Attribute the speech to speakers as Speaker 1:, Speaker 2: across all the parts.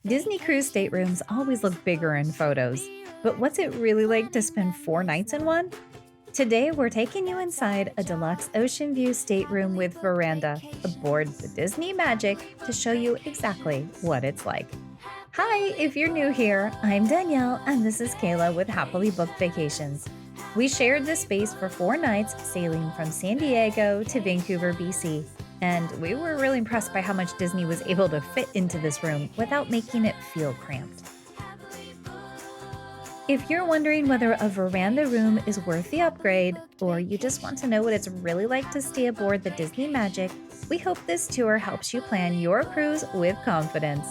Speaker 1: Disney cruise staterooms always look bigger in photos, but what's it really like to spend 4 nights in one? Today, we're taking you inside a deluxe Oceanview stateroom with veranda aboard the Disney Magic to show you exactly what it's like. Hi, if you're new here, I'm Danielle, and this is Kayla with Happily Booked Vacations. We shared this space for 4 nights, sailing from San Diego to Vancouver, BC. And we were really impressed by how much Disney was able to fit into this room without making it feel cramped. If you're wondering whether a veranda room is worth the upgrade, or you just want to know what it's really like to stay aboard the Disney Magic, we hope this tour helps you plan your cruise with confidence.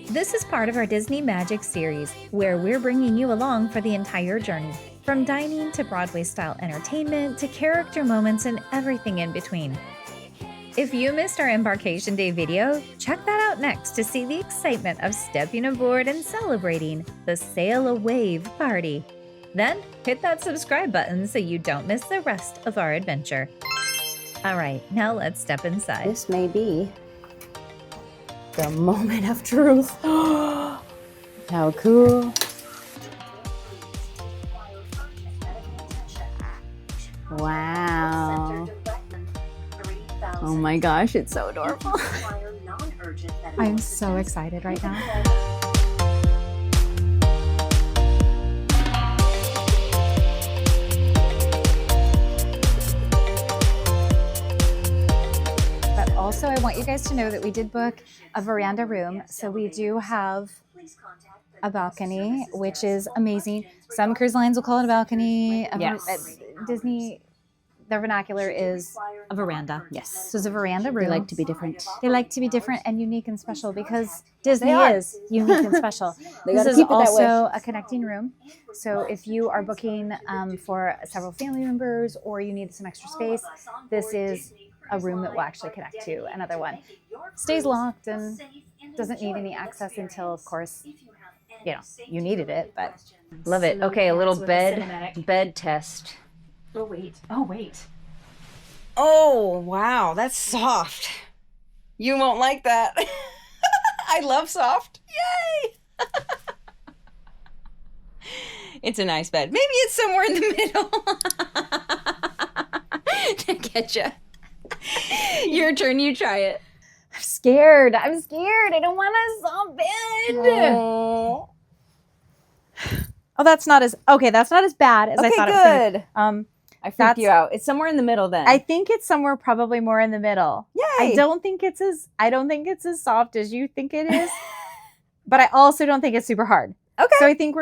Speaker 1: This is part of our Disney Magic series, where we're bringing you along for the entire journey, from dining to Broadway-style entertainment to character moments and everything in between. If you missed our embarkation day video, check that out next to see the excitement of stepping aboard and celebrating the Sail a Wave party. Then hit that subscribe button so you don't miss the rest of our adventure. All right, now let's step inside.
Speaker 2: This may be the moment of truth. How cool. Wow. Oh my gosh, it's so adorable.
Speaker 1: I'm so excited right now. But also, I want you guys to know that we did book a veranda room, so we do have a balcony, which is amazing. Some cruise lines will call it a balcony.
Speaker 2: Yes.
Speaker 1: Disney, the vernacular is a veranda.
Speaker 2: Yes.
Speaker 1: So it's a veranda room.
Speaker 2: They like to be different.
Speaker 1: They like to be different and unique and special because Disney
Speaker 2: are.
Speaker 1: is unique and special.
Speaker 2: They
Speaker 1: This
Speaker 2: gotta
Speaker 1: is
Speaker 2: keep it that way.
Speaker 1: also a connecting room. So if you are booking for several family members or you need some extra space, this is a room that will actually connect to another one. Stays locked and doesn't need any access until, of course, you needed it, but
Speaker 2: Love it. Okay, a little
Speaker 1: With a
Speaker 2: bed test.
Speaker 1: Oh, wait.
Speaker 3: Oh, wow, that's soft. You won't like that. I love soft. Yay! It's a nice bed. Maybe it's somewhere in the middle. To get you. Your turn, you try it.
Speaker 1: I'm scared. I don't want a soft bed. Oh, that's not as bad as I thought it was gonna be.
Speaker 3: Good. I freaked you out. It's somewhere in the middle then.
Speaker 1: I think it's somewhere probably more in the middle.
Speaker 3: Yay!
Speaker 1: I don't think it's as soft as you think it is, but I also don't think it's super hard.
Speaker 3: Okay.
Speaker 1: So I think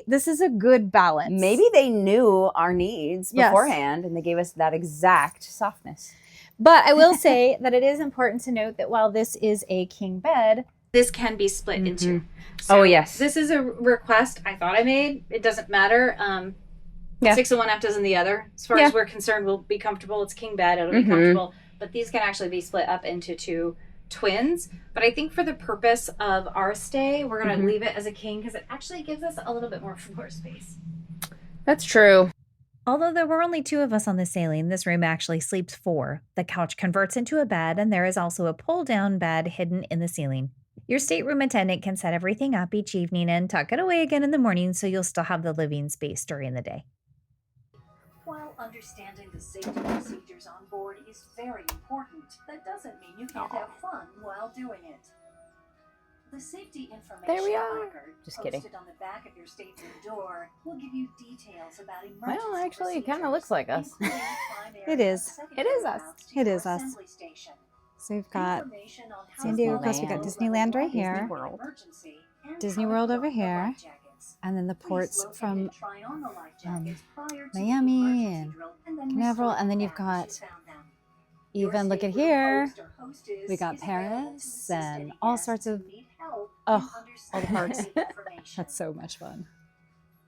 Speaker 1: this is a good balance.
Speaker 3: Maybe they knew our needs
Speaker 1: Yes.
Speaker 3: beforehand and they gave us that exact softness.
Speaker 1: But I will say that it is important to note that while this is a king bed, this can be split into.
Speaker 3: Oh, yes.
Speaker 1: This is a request I thought I made. It doesn't matter.
Speaker 3: Yeah.
Speaker 1: 6 in one, half dozen the other. As far
Speaker 3: Yeah.
Speaker 1: as we're concerned, we'll be comfortable. It's king bed. It'll be comfortable. But these can actually be split up into 2 twins. But I think for the purpose of our stay, we're going to leave it as a king because it actually gives us a little bit more floor space.
Speaker 3: That's true.
Speaker 1: Although there were only 2 of us on the sailing, this room actually sleeps 4. The couch converts into a bed, and there is also a pull-down bed hidden in the ceiling. Your stateroom attendant can set everything up each evening and tuck it away again in the morning so you'll still have the living space during the day.
Speaker 4: While understanding the safety procedures on board is very important, that doesn't mean you can't have fun while doing it. The safety information
Speaker 3: There we are.
Speaker 4: placard
Speaker 3: Just kidding.
Speaker 4: posted on the back of your stateroom door will give you details about emergency
Speaker 3: Well, actually, it kind of
Speaker 4: procedures,
Speaker 3: looks like us.
Speaker 4: including primary
Speaker 1: It is.
Speaker 4: and secondary
Speaker 3: It is us.
Speaker 4: routes to
Speaker 1: It
Speaker 4: your
Speaker 1: is us.
Speaker 4: assembly station.
Speaker 1: So we've got
Speaker 4: Information on how
Speaker 1: San
Speaker 4: to
Speaker 1: Diego
Speaker 4: follow
Speaker 1: Coast, we got
Speaker 4: low-level
Speaker 1: Disneyland right
Speaker 4: lighting
Speaker 1: here.
Speaker 4: in emergency, and
Speaker 1: Disney
Speaker 4: how to
Speaker 1: World
Speaker 4: book
Speaker 1: over
Speaker 4: the
Speaker 1: here.
Speaker 4: life jackets.
Speaker 1: And then the
Speaker 4: Please
Speaker 1: ports
Speaker 4: locate
Speaker 1: from
Speaker 4: and try on the life jackets prior to the
Speaker 1: Miami
Speaker 4: emergency
Speaker 1: and
Speaker 4: drill, and then
Speaker 1: Canaveral,
Speaker 4: restore
Speaker 1: and then
Speaker 4: them
Speaker 1: you've
Speaker 4: back as
Speaker 1: got
Speaker 4: you found them. Your
Speaker 1: even look at
Speaker 4: stateroom
Speaker 1: here.
Speaker 4: host or hostess
Speaker 1: We got
Speaker 4: is available to
Speaker 1: Paris
Speaker 4: assist
Speaker 1: and
Speaker 4: any
Speaker 1: all
Speaker 4: guests
Speaker 1: sorts
Speaker 4: who
Speaker 1: of
Speaker 4: need help
Speaker 1: oh,
Speaker 4: in
Speaker 1: all the parks.
Speaker 4: understanding the information.
Speaker 1: That's so much fun.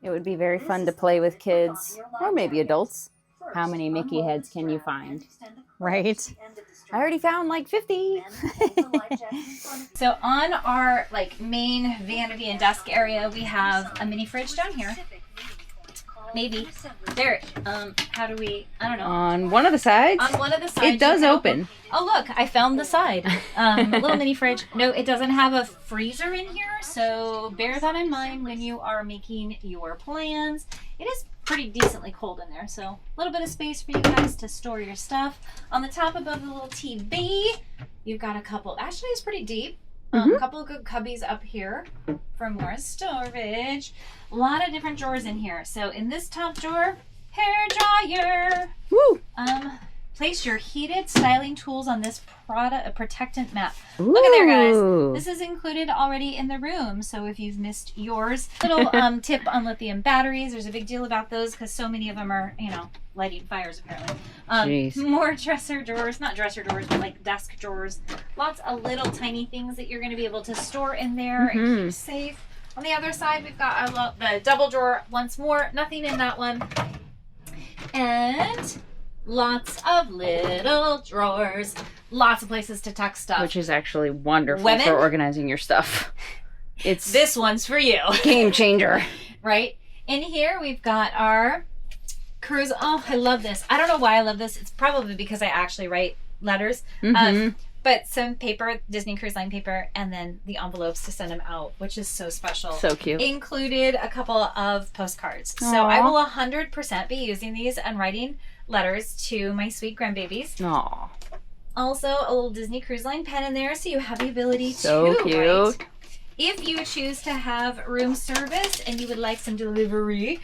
Speaker 3: It would be very
Speaker 4: This
Speaker 3: fun
Speaker 4: is
Speaker 3: to
Speaker 4: the
Speaker 3: play
Speaker 4: limit
Speaker 3: with
Speaker 4: for on
Speaker 3: kids,
Speaker 4: your
Speaker 3: or
Speaker 4: life
Speaker 3: maybe
Speaker 4: jackets.
Speaker 3: adults.
Speaker 4: First,
Speaker 3: How many Mickey
Speaker 4: unroll
Speaker 3: heads
Speaker 4: the
Speaker 3: can you
Speaker 4: strap
Speaker 3: find?
Speaker 4: and extend the clip
Speaker 1: Right.
Speaker 4: to the end of the strap.
Speaker 3: I already found like 50.
Speaker 4: Then hold the life jacket in front of you.
Speaker 1: So on our main vanity and desk area, we have a mini fridge down here. Maybe. There. How do we? I don't know.
Speaker 3: On one of the sides?
Speaker 1: On one of the sides.
Speaker 3: It does
Speaker 1: you can
Speaker 3: open.
Speaker 1: Oh, look, I found the side. Little mini fridge. No, it doesn't have a freezer in here, so bear that in mind when you are making your plans. It is pretty decently cold in there, so a little bit of space for you guys to store your stuff. On the top above the little TV, you've got a couple. Actually, it's pretty deep. A couple of good cubbies up here for more storage. A lot of different drawers in here. So in this top drawer, hair dryer.
Speaker 3: Woo!
Speaker 1: Place your heated styling tools on this protectant mat. Look at there, guys. This is included already in the room. So if you've missed yours, little tip on lithium batteries. There's a big deal about those because so many of them are, you know, lighting fires apparently. More dresser drawers, not dresser drawers, but like desk drawers. Lots of little tiny things that you're going to be able to store in there and keep safe. On the other side, we've got the double drawer once more. Nothing in that one. And lots of little drawers. Lots of places to tuck stuff.
Speaker 3: Which is actually wonderful for organizing your stuff. It's
Speaker 1: this one's for you.
Speaker 3: Game changer.
Speaker 1: Right? In here, we've got our cruise. Oh, I love this. I don't know why I love this. It's probably because I actually write letters. But some paper, Disney Cruise Line paper, and then the envelopes to send them out, which is so special.
Speaker 3: So cute.
Speaker 1: Included a couple of postcards.
Speaker 3: Aww.
Speaker 1: So I will 100% be using these and writing letters to my sweet grandbabies.
Speaker 3: Aww.
Speaker 1: Also, a little Disney Cruise Line pen in there, so you have the ability
Speaker 3: so
Speaker 1: to
Speaker 3: cute.
Speaker 1: write. If you choose to have room service and you would like some delivery,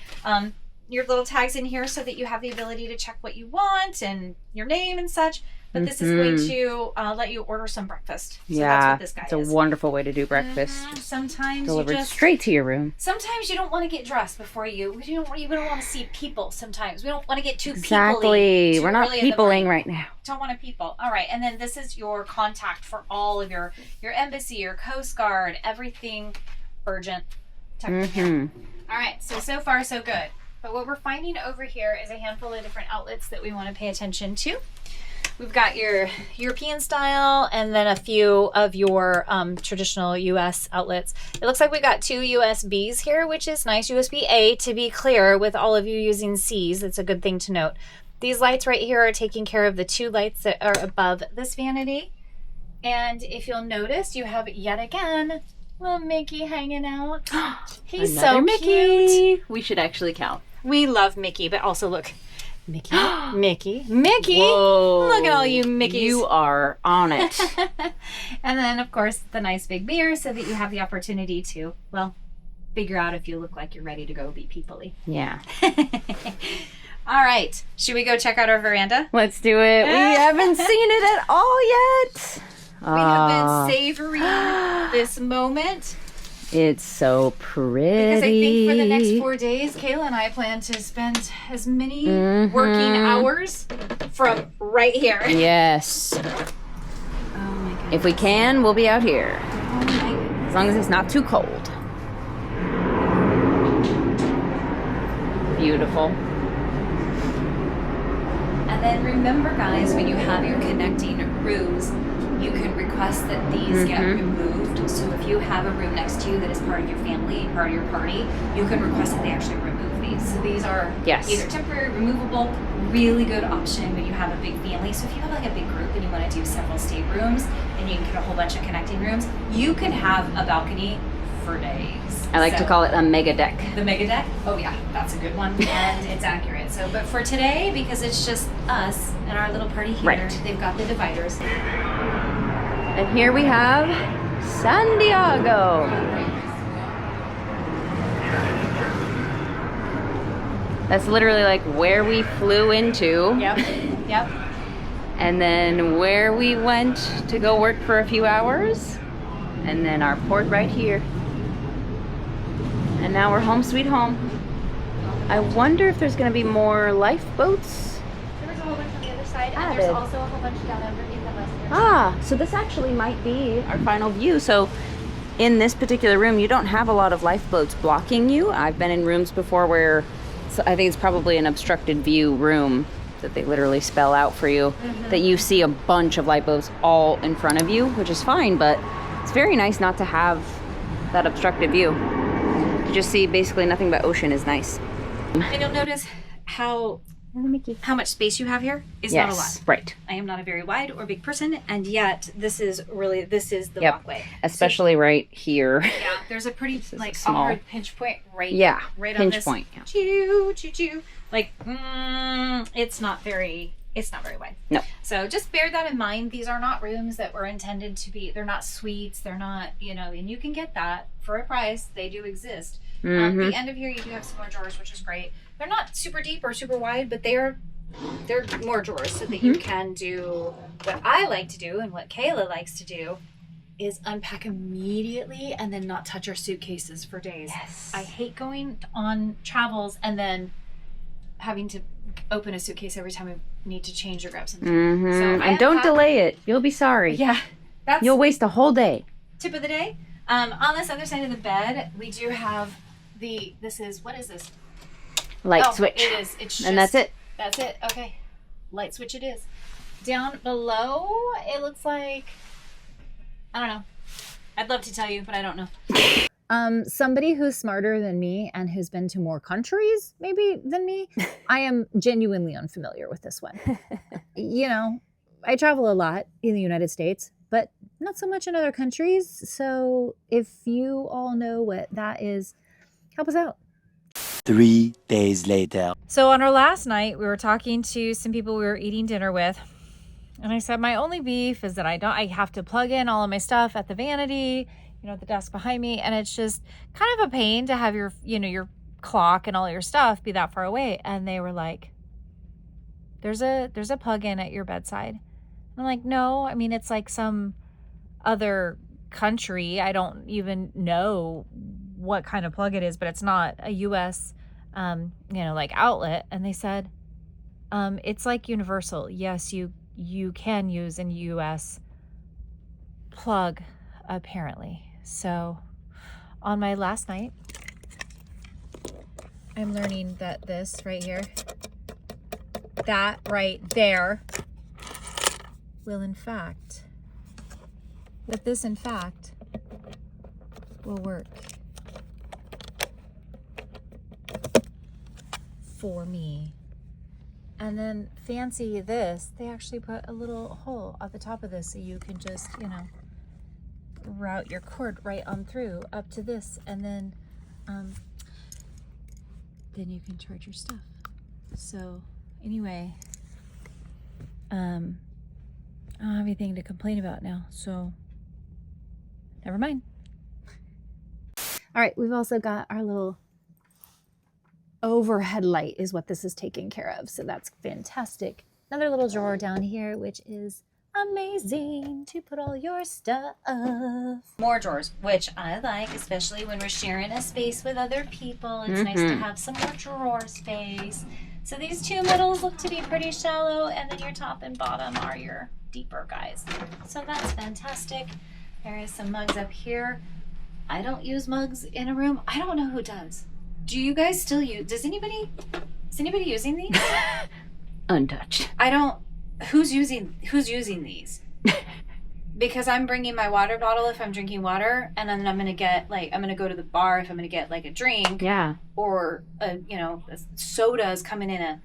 Speaker 1: your little tags in here so that you have the ability to check what you want and your name and such. But this is going to let you order some breakfast. So that's what this guy is.
Speaker 3: It's a wonderful way to do breakfast.
Speaker 1: Sometimes
Speaker 3: delivered straight to your room.
Speaker 1: Sometimes you don't want to get dressed before you don't want to see people sometimes. We don't want to get too
Speaker 3: Exactly. We're not peopling right now.
Speaker 1: Don't want to people. All right. And then this is your contact for all of your embassy, your Coast Guard, everything urgent. All right. So far, so good. But what we're finding over here is a handful of different outlets that we want to pay attention to. We've got your European style and then a few of your traditional US outlets. It looks like we got 2 USBs here, which is nice. USB-A, to be clear, with all of you using Cs. It's a good thing to note. These lights right here are taking care of the 2 lights that are above this vanity. And if you'll notice, you have yet again little Mickey hanging out. He's
Speaker 3: Another
Speaker 1: so
Speaker 3: Mickey.
Speaker 1: cute.
Speaker 3: We should actually count.
Speaker 1: We love Mickey, but also look. Mickey. Mickey.
Speaker 3: Whoa.
Speaker 1: Look at all you Mickeys.
Speaker 3: You are on it.
Speaker 1: And then, of course, the nice big mirror so that you have the opportunity to, well, figure out if you look like you're ready to go be peoply.
Speaker 3: Yeah.
Speaker 1: All right. Should we go check out our veranda?
Speaker 3: Let's do it. We haven't seen it at all yet.
Speaker 1: We have been savoring this moment.
Speaker 3: It's so pretty.
Speaker 1: Because I think for the next 4 days, Kayla and I plan to spend as many working hours from right here.
Speaker 3: Yes.
Speaker 1: Oh my goodness.
Speaker 3: If we can, we'll be out here.
Speaker 1: Oh my goodness.
Speaker 3: As long as it's not too cold. Beautiful.
Speaker 1: And then remember, guys, when you have your connecting rooms, you can request that these get removed. So if you have a room next to you that is part of your family, part of your party, you can request that they actually remove these. So these are either temporary, removable, really good option when you have a big family. So if you have like a big group and you want to do several staterooms and you can get a whole bunch of connecting rooms, you can have a balcony for days.
Speaker 3: I like to call it a mega deck.
Speaker 1: The mega deck? Oh yeah, that's a good one. And it's accurate. So, but for today, because it's just us and our little party here, they've got the dividers.
Speaker 3: And here we have San Diego. That's literally like where we flew into.
Speaker 1: Yep.
Speaker 3: And then where we went to go work for a few hours. And then our port right here. And now we're home sweet home. I wonder if there's going to be more lifeboats.
Speaker 1: There was a whole bunch on the other side, and
Speaker 3: Added.
Speaker 1: there's also a whole bunch down underneath the
Speaker 3: So this actually might be our final view. So in this particular room, you don't have a lot of lifeboats blocking you. I've been in rooms before where I think it's probably an obstructed view room that they literally spell out for you, that you see a bunch of lifeboats all in front of you, which is fine, but it's very nice not to have that obstructed view. To just see basically nothing but ocean is nice.
Speaker 1: And you'll notice how much space you have here is not a lot.
Speaker 3: Right.
Speaker 1: I am not a very wide or big person, and yet this is the
Speaker 3: Yep.
Speaker 1: walkway.
Speaker 3: Especially right here.
Speaker 1: Yeah, there's a pretty like a
Speaker 3: small.
Speaker 1: hard pinch point right on
Speaker 3: pinch
Speaker 1: this
Speaker 3: point. Yeah.
Speaker 1: choo choo choo. Like it's not very wide.
Speaker 3: No.
Speaker 1: So just bear that in mind. These are not rooms that were intended to be. They're not suites. They're not, and you can get that for a price. They do exist. The end of here, you do have some more drawers, which is great. They're not super deep or super wide, but they're more drawers so that you can do what I like to do and what Kayla likes to do is unpack immediately and then not touch our suitcases for days.
Speaker 3: Yes.
Speaker 1: I hate going on travels and then having to open a suitcase every time I need to change or grab something. So
Speaker 3: And don't delay it. You'll be sorry.
Speaker 1: Yeah. That's
Speaker 3: You'll waste a whole day.
Speaker 1: tip of the day. On this other side of the bed, we do have what is this?
Speaker 3: Light switch.
Speaker 1: It is. It's just,
Speaker 3: And that's it.
Speaker 1: That's it. Okay. Light switch it is. Down below, it looks like, I don't know. I'd love to tell you, but I don't know.
Speaker 2: Somebody who's smarter than me and who's been to more countries maybe than me, I am genuinely unfamiliar with this one. I travel a lot in the United States, but not so much in other countries. So if you all know what that is, help us out.
Speaker 5: 3 days later.
Speaker 1: So on our last night, we were talking to some people we were eating dinner with. And I said, my only beef is that I have to plug in all of my stuff at the Vanity, the desk behind me. And it's just kind of a pain to have your clock and all your stuff be that far away. And they were like, there's a plug-in at your bedside. And I'm like, no, it's like some other country. I don't even know what kind of plug it is, but it's not a US, like outlet. And they said, it's like universal. Yes, you can use an US plug, apparently. So on my last night, I'm learning that this right here, that right there, will in fact will work for me. And then fancy this, they actually put a little hole at the top of this so you can just, route your cord right on through up to this, and then you can charge your stuff. So anyway, I don't have anything to complain about now, so never mind.
Speaker 2: All right, we've also got our little overhead light is what this is taking care of. So that's fantastic. Another little drawer down here, which is amazing to put all your stuff.
Speaker 1: More drawers, which I like, especially when we're sharing a space with other people. It's nice to have some more drawer space. So these two middles look to be pretty shallow, and then your top and bottom are your deeper guys. So that's fantastic. There is some mugs up here. I don't use mugs in a room. I don't know who does. Do you guys still use? Is anybody using these?
Speaker 3: Untouched.
Speaker 1: Who's using these? Because I'm bringing my water bottle if I'm drinking water, and then I'm gonna go to the bar if I'm gonna get like a drink.
Speaker 3: Yeah.
Speaker 1: Or a soda is coming in a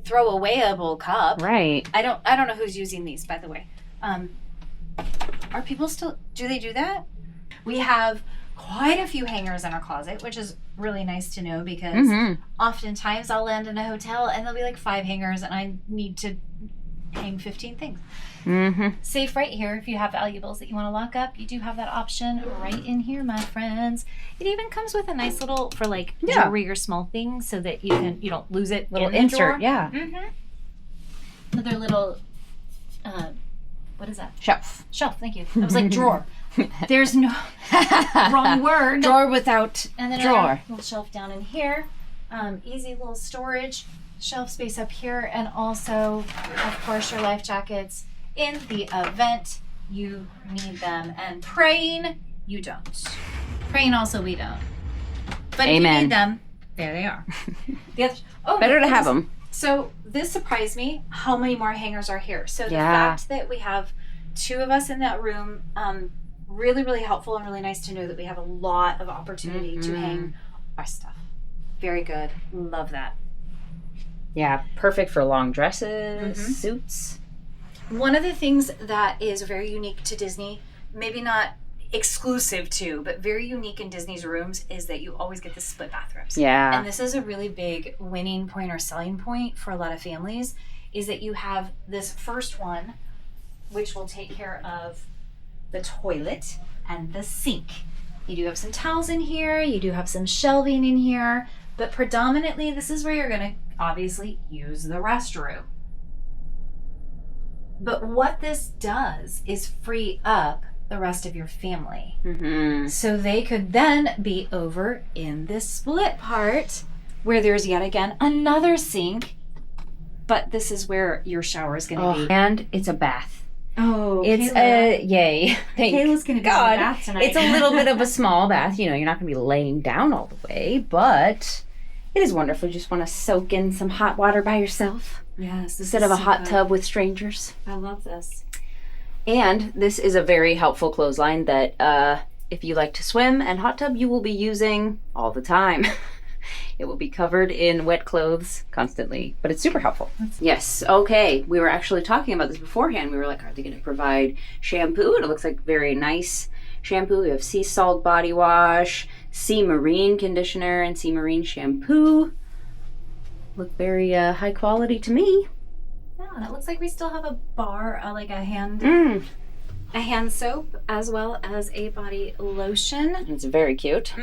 Speaker 1: throwawayable cup.
Speaker 3: Right.
Speaker 1: I don't know who's using these, by the way. Are people still? Do they do that? We have quite a few hangers in our closet, which is really nice to know because oftentimes I'll land in a hotel and there'll be like 5 hangers and I need to hang 15 things. Safe right here. If you have valuables that you want to lock up, you do have that option right in here, my friends. It even comes with a nice little for like jewelry or small things so that you don't lose it.
Speaker 3: Little
Speaker 1: in the
Speaker 3: insert,
Speaker 1: drawer.
Speaker 3: yeah.
Speaker 1: Another little what is that?
Speaker 3: Shelf.
Speaker 1: Thank you. I was like drawer. There's no wrong word.
Speaker 3: Drawer without
Speaker 1: And then
Speaker 3: drawer.
Speaker 1: another little shelf down in here. Easy little storage shelf space up here, and also, of course, your life jackets in the event you need them. And praying, you don't. Praying also, we don't. But if you
Speaker 3: Amen.
Speaker 1: need them, there they are.
Speaker 3: Better to have them.
Speaker 1: So this surprised me how many more hangers are here. So the
Speaker 3: Yeah.
Speaker 1: fact that we have 2 of us in that room, really, really helpful and really nice to know that we have a lot of opportunity to hang our stuff.
Speaker 2: Very good. Love that.
Speaker 3: Yeah, perfect for long dresses, suits.
Speaker 2: One of the things that is very unique to Disney, maybe not exclusive to, but very unique in Disney's rooms, is that you always get the split bathrooms.
Speaker 3: Yeah.
Speaker 2: And this is a really big winning point or selling point for a lot of families, is that you have this first one, which will take care of the toilet and the sink. You do have some towels in here, you do have some shelving in here, but predominantly this is where you're going to obviously use the restroom. But what this does is free up the rest of your family. So they could then be over in this split part where there's yet again another sink, but this is where your shower is going to be.
Speaker 3: And it's a bath.
Speaker 2: Oh,
Speaker 3: It's
Speaker 2: Kayla.
Speaker 3: yay. Thank
Speaker 2: Kayla's going to be in the
Speaker 3: God.
Speaker 2: bath tonight.
Speaker 3: It's a little bit of a small bath. You know, you're not going to be laying down all the way, but it is wonderful. You just want to soak in some hot water by yourself
Speaker 2: Yes,
Speaker 3: instead of a hot tub with strangers.
Speaker 2: I love this.
Speaker 3: And this is a very helpful clothesline that if you like to swim and hot tub, you will be using all the time. It will be covered in wet clothes constantly, but it's super helpful. Yes, okay. We were actually talking about this beforehand. We were like, are they going to provide shampoo? And it looks like very nice shampoo. We have sea salt body wash, sea marine conditioner, and sea marine shampoo. Look very high quality to me.
Speaker 2: Yeah, and it looks like we still have a bar, like a hand soap, as well as a body lotion.
Speaker 3: It's very cute.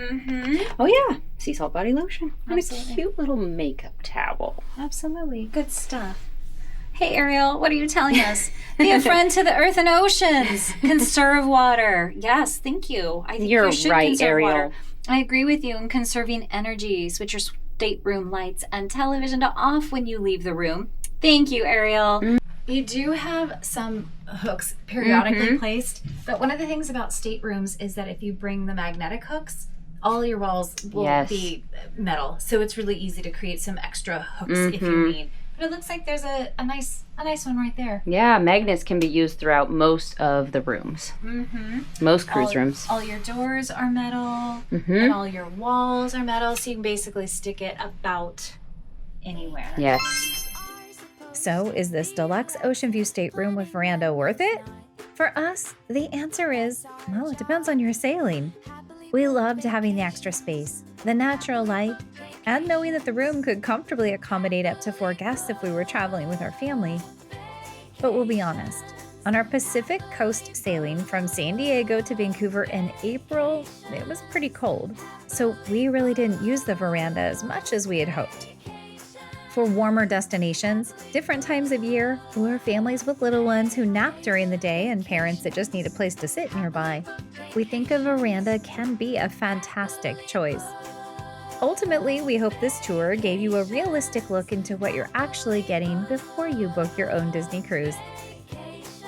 Speaker 3: Oh yeah, sea salt body lotion.
Speaker 2: Absolutely.
Speaker 3: And a cute little makeup towel.
Speaker 2: Absolutely. Good stuff. Hey, Ariel, what are you telling us? Be a friend to the earth and oceans. Conserve water. Yes, thank you. I think
Speaker 3: You're
Speaker 2: you should
Speaker 3: right,
Speaker 2: conserve
Speaker 3: Ariel.
Speaker 2: water. I agree with you in conserving energy. Switch your stateroom lights and television to off when you leave the room. Thank you, Ariel. You do have some hooks periodically placed, but one of the things about staterooms is that if you bring the magnetic hooks, all your walls will be metal. So it's really easy to create some extra hooks if you need. But it looks like there's a nice one right there.
Speaker 3: Yeah, magnets can be used throughout most of the rooms. Most cruise rooms.
Speaker 2: All your doors are metal, and all your walls are metal, so you can basically stick it about anywhere.
Speaker 3: Yes.
Speaker 1: So, is this deluxe Oceanview stateroom with veranda worth it? For us, the answer is, well, it depends on your sailing. We loved having the extra space, the natural light, and knowing that the room could comfortably accommodate up to 4 guests if we were traveling with our family. But we'll be honest, on our Pacific Coast sailing from San Diego to Vancouver in April, it was pretty cold, so we really didn't use the veranda as much as we had hoped. For warmer destinations, different times of year, or families with little ones who nap during the day and parents that just need a place to sit nearby, we think a veranda can be a fantastic choice. Ultimately, we hope this tour gave you a realistic look into what you're actually getting before you book your own Disney cruise.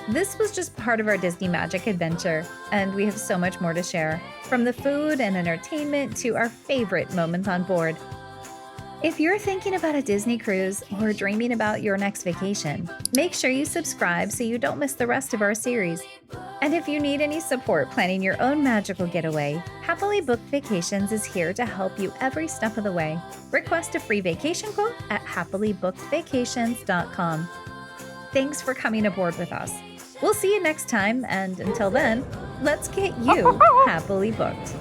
Speaker 1: This was just part of our Disney Magic adventure, and we have so much more to share, from the food and entertainment to our favorite moments on board. If you're thinking about a Disney cruise or dreaming about your next vacation, make sure you subscribe so you don't miss the rest of our series. And if you need any support planning your own magical getaway, Happily Booked Vacations is here to help you every step of the way. Request a free vacation quote at happilybookedvacations.com. Thanks for coming aboard with us. We'll see you next time, and until then, let's get you happily booked.